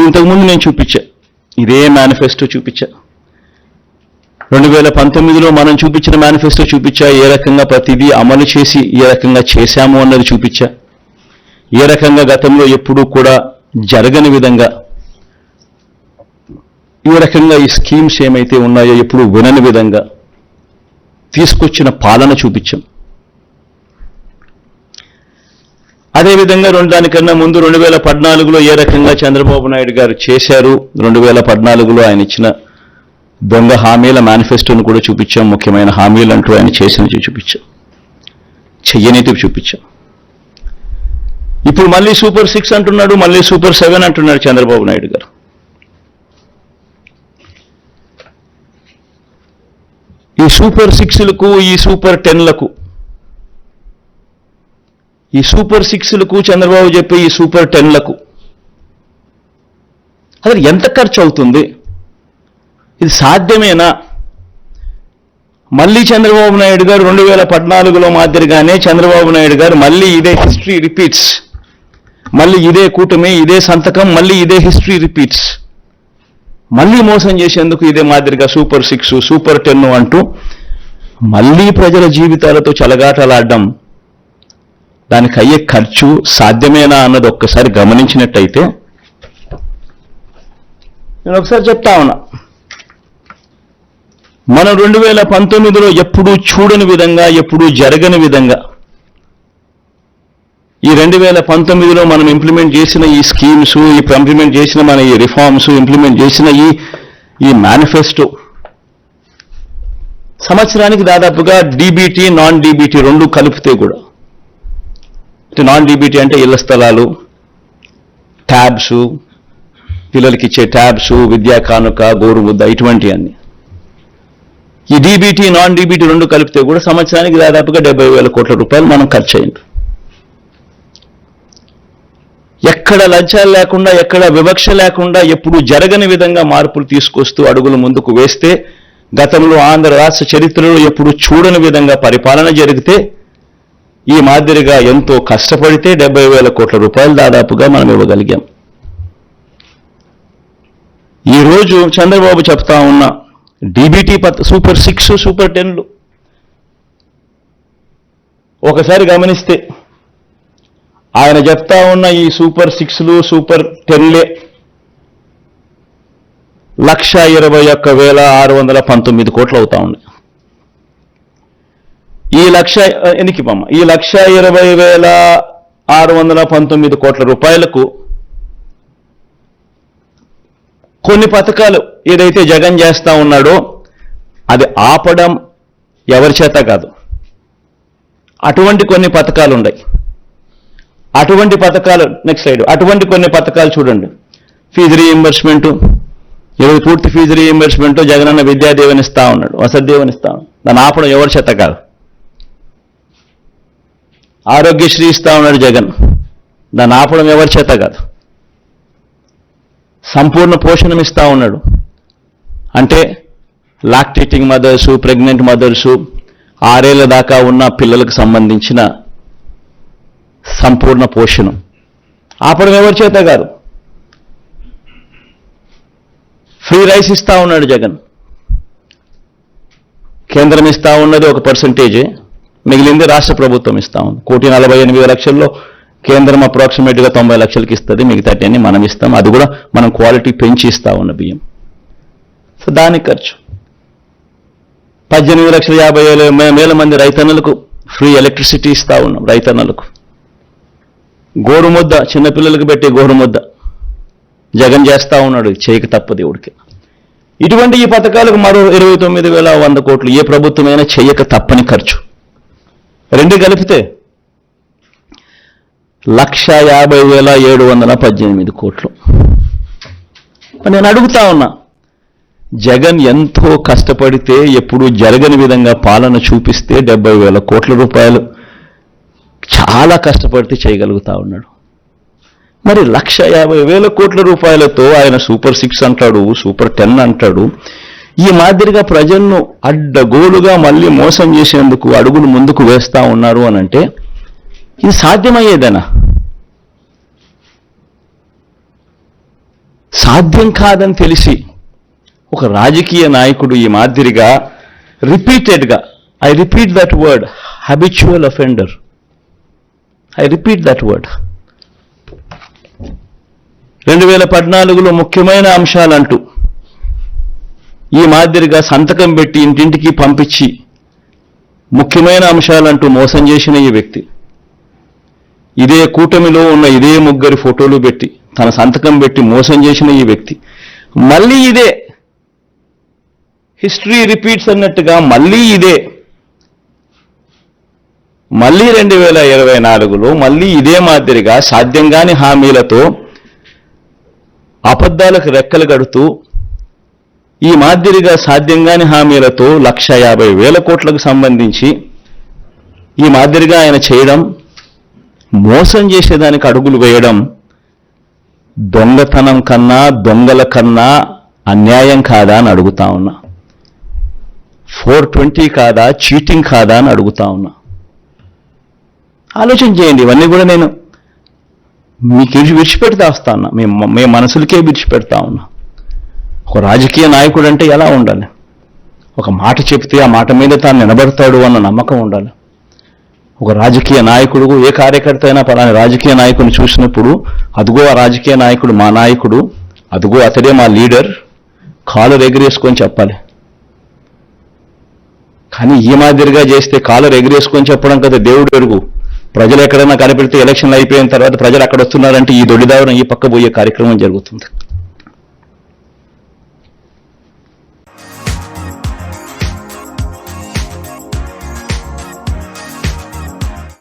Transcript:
ఇంతకుముందు నేను చూపించా, ఇదే మేనిఫెస్టో చూపించా. 2019లో మనం చూపించిన మేనిఫెస్టో చూపించా. ఏ రకంగా ప్రతిదీ అమలు చేసి ఏ రకంగా చేశాము అన్నది చూపించా. ఏ రకంగా గతంలో ఎప్పుడూ కూడా జరగని విధంగా ఏ రకంగా ఈ స్కీమ్స్ ఏమైతే ఉన్నాయో ఎప్పుడు వినని విధంగా తీసుకొచ్చిన పాలన చూపించాం. అదేవిధంగా దానికన్నా ముందు 2014లో ఏ రకంగా చంద్రబాబు నాయుడు గారు చేశారు, 2014లో ఆయన ఇచ్చిన దొంగ హామీల మేనిఫెస్టోను కూడా చూపించాం. ముఖ్యమైన హామీలు అంటూ ఆయన చేసినవి చూపించాం, చెయ్యనిటివి చూపించాం. ఇప్పుడు మళ్ళీ సూపర్ 6 అంటున్నాడు, మళ్ళీ సూపర్ 7 అంటున్నాడు చంద్రబాబు నాయుడు గారు. ఈ సూపర్ 6లకు ఈ సూపర్ 10లకు, ఈ సూపర్ 6లకు చంద్రబాబు చెప్పే ఈ సూపర్ 10లకు అసలు ఎంత ఖర్చు అవుతుంది? ఇది సాధ్యమేనా? మళ్ళీ చంద్రబాబు నాయుడు గారు 2014లో మాదిరిగానే చంద్రబాబు నాయుడు గారు మళ్ళీ ఇదే హిస్టరీ రిపీట్స్, మళ్ళీ ఇదే కూటమి, ఇదే సంతకం, మళ్ళీ ఇదే హిస్టరీ రిపీట్స్, మళ్ళీ మోసం చేసేందుకు ఇదే మాదిరిగా సూపర్ 6 సూపర్ 10 అంటూ మళ్ళీ ప్రజల జీవితాలతో చెలగాటలాడడం, దానికి అయ్యే ఖర్చు సాధ్యమేనా అన్నది ఒక్కసారి గమనించినట్టయితే, నేను ఒకసారి చెప్తా ఉన్నా, మనం 2019లో ఎప్పుడూ చూడని విధంగా, ఎప్పుడూ జరగని విధంగా ఈ 2019లో మనం ఇంప్లిమెంట్ చేసిన ఈ స్కీమ్స్, ఇంప్లిమెంట్ చేసిన మన ఈ రిఫార్మ్స్, ఇంప్లిమెంట్ చేసిన ఈ మేనిఫెస్టో సంవత్సరానికి దాదాపుగా డీబీటీ నాన్ డీబీటీ రెండు కలిపితే కూడా, అంటే నాన్ డీబీటీ అంటే ఇళ్ల స్థలాలు, ట్యాబ్స్, పిల్లలకి ఇచ్చే ట్యాబ్స్, విద్యా కానుక, గోరుముద్ద, ఇటువంటి అన్ని, ఈ డీబీటీ నాన్ డీబీటీ రెండు కలిపితే కూడా సంవత్సరానికి దాదాపుగా 70,000 కోట్ల రూపాయలు మనం ఖర్చు అయింది. ఎక్కడ లంచాలు లేకుండా, ఎక్కడ వివక్ష లేకుండా, ఎప్పుడు జరగని విధంగా మార్పులు తీసుకొస్తూ అడుగులు ముందుకు వేస్తే, గతంలో ఆంధ్ర రాష్ట్ర చరిత్రలో ఎప్పుడు చూడని విధంగా పరిపాలన జరిగితే, ఈ మాదిరిగా ఎంతో కష్టపడితే 70,000 కోట్ల రూపాయలు దాదాపుగా మనం ఇవ్వగలిగాం. ఈరోజు చంద్రబాబు చెప్తా ఉన్న డీబీటీ సూపర్ 6 సూపర్ 10లు ఒకసారి గమనిస్తే, ఆయన చెప్తా ఉన్న ఈ సూపర్ 6లు సూపర్ 10లే 121,619 కోట్లు అవుతా ఉన్నాయి. ఈ 120,619 కోట్ల రూపాయలకు కొన్ని పథకాలు ఏదైతే జగన్ చేస్తా ఉన్నాడో అది ఆపడం ఎవరి చేత కాదు. అటువంటి కొన్ని పథకాలు ఉన్నాయి. అటువంటి పథకాలు నెక్స్ట్ స్లైడ్, అటువంటి కొన్ని పథకాలు చూడండి. ఫీజు రీయింబర్స్మెంటు, ఈరోజు పూర్తి ఫీజు రీయింబర్స్మెంటు జగనన్న విద్యాదీవెన ఇస్తా ఉన్నాడు, వసతిదీవెన ఇస్తా ఉన్నాడు, దాన్ని ఆపడం ఎవరి చేత కాదు. ఆరోగ్యశ్రీ ఇస్తా ఉన్నాడు జగన్, దాన్ని ఆపడం ఎవరి చేత కాదు. సంపూర్ణ పోషణం ఇస్తా ఉన్నాడు, అంటే లాక్టేటింగ్ మదర్సు, ప్రెగ్నెంట్ మదర్సు, 6 ఏళ్ల దాకా ఉన్న పిల్లలకు సంబంధించిన సంపూర్ణ పోషణం ఆపడం ఎవరి చేత కాదు. ఫ్రీ రైస్ ఇస్తా ఉన్నాడు జగన్, కేంద్రం ఇస్తా ఉన్నది ఒక పర్సంటేజే, మిగిలింది రాష్ట్ర ప్రభుత్వం ఇస్తా ఉంది. 1,48,00,000లో కేంద్రం అప్రాక్సిమేట్గా 90 లక్షలకి ఇస్తుంది, మిగతాన్ని మనం ఇస్తాం. అది కూడా మనం క్వాలిటీ పెంచి ఇస్తా ఉన్న బియ్యం. సో దానికి ఖర్చు 18,50,000 మంది రైతన్నలకు ఫ్రీ ఎలక్ట్రిసిటీ ఇస్తా ఉన్నాం. రైతన్నలకు గోరుముద్ద, చిన్నపిల్లలకు పెట్టే గోరుముద్ద జగన్ చేస్తా ఉన్నాడు, చేయక తప్పదు దేవుడికి. ఇటువంటి ఈ పథకాలకు మరో 29,100 కోట్లు ఏ ప్రభుత్వమైనా చేయక తప్పని ఖర్చు. రెండు కలిపితే 1,50,718 కోట్లు. నేను అడుగుతా ఉన్నా, జగన్ ఎంతో కష్టపడితే ఎప్పుడు జరగని విధంగా పాలన చూపిస్తే 70,000 కోట్ల రూపాయలు చాలా కష్టపడితే చేయగలుగుతా ఉన్నాడు. మరి 1,50,000 కోట్ల రూపాయలతో ఆయన సూపర్ 6 అంటాడు, సూపర్ 10 అంటాడు. ఈ మాదిరిగా ప్రజలను అడ్డగోలుగా మళ్ళీ మోసం చేసేందుకు అడుగులు ముందుకు వేస్తా ఉన్నారు అనంటే ఇది సాధ్యమయ్యేదేనా? సాధ్యం కాదని తెలిసి ఒక రాజకీయ నాయకుడు ఈ మాదిరిగా రిపీటెడ్గా, I repeat that word, habitual offender, I repeat that word, 2014లో ముఖ్యమైన అంశాలంటూ ఈ మాదిరిగా సంతకం పెట్టి ఇంటింటికి పంపించి ముఖ్యమైన అంశాలంటూ మోసం చేసిన ఈ వ్యక్తి, ఇదే కూటమిలో ఉన్న ఇదే ముగ్గురి ఫోటోలు పెట్టి తన సంతకం పెట్టి మోసం చేసిన ఈ వ్యక్తి మళ్ళీ ఇదే హిస్టరీ రిపీట్స్ అన్నట్టుగా మళ్ళీ ఇదే, మళ్ళీ 2024లో మళ్ళీ ఇదే మాదిరిగా సాధ్యం కాని హామీలతో అబద్ధాలకు రెక్కలు కడుతూ ఈ మాదిరిగా సాధ్యం కాని హామీలతో 1,50,000 కోట్లకు సంబంధించి ఈ మాదిరిగా ఆయన చేయడం, మోసం చేసేదానికి అడుగులు వేయడం దొంగతనం కన్నా దొంగల కన్నా అన్యాయం కాదా అని అడుగుతా ఉన్నా. 420 కాదా, చీటింగ్ కాదా అని అడుగుతా ఉన్నా. ఆలోచన చేయండి. ఇవన్నీ కూడా నేను మీకు విడిచిపెడతా వస్తా ఉన్నా, మీ మనసులకే విడిచిపెడతా ఉన్నా. ఒక రాజకీయ నాయకుడు అంటే ఎలా ఉండాలి? ఒక మాట చెప్తే ఆ మాట మీద తాను నిలబడతాడు అన్న నమ్మకం ఉండాలి. ఒక రాజకీయ నాయకుడు, ఏ కార్యకర్త అయినా పలానా రాజకీయ నాయకుడిని చూసినప్పుడు అదిగో ఆ రాజకీయ నాయకుడు మా నాయకుడు, అదిగో అతడే మా లీడర్, కాలర్ ఎగిరేసుకొని చెప్పాలి. కానీ ఈ మాదిరిగా చేస్తే కాలర్ ఎగిరేసుకొని చెప్పడం కదా దేవుడు ఎరుగు. ప్రజలు ఎక్కడైనా కనిపెడితే ఎలక్షన్లు అయిపోయిన తర్వాత ప్రజలు అక్కడ వస్తున్నారంటే ఈ దొడిదావరం ఈ పక్క పోయే కార్యక్రమం జరుగుతుంది.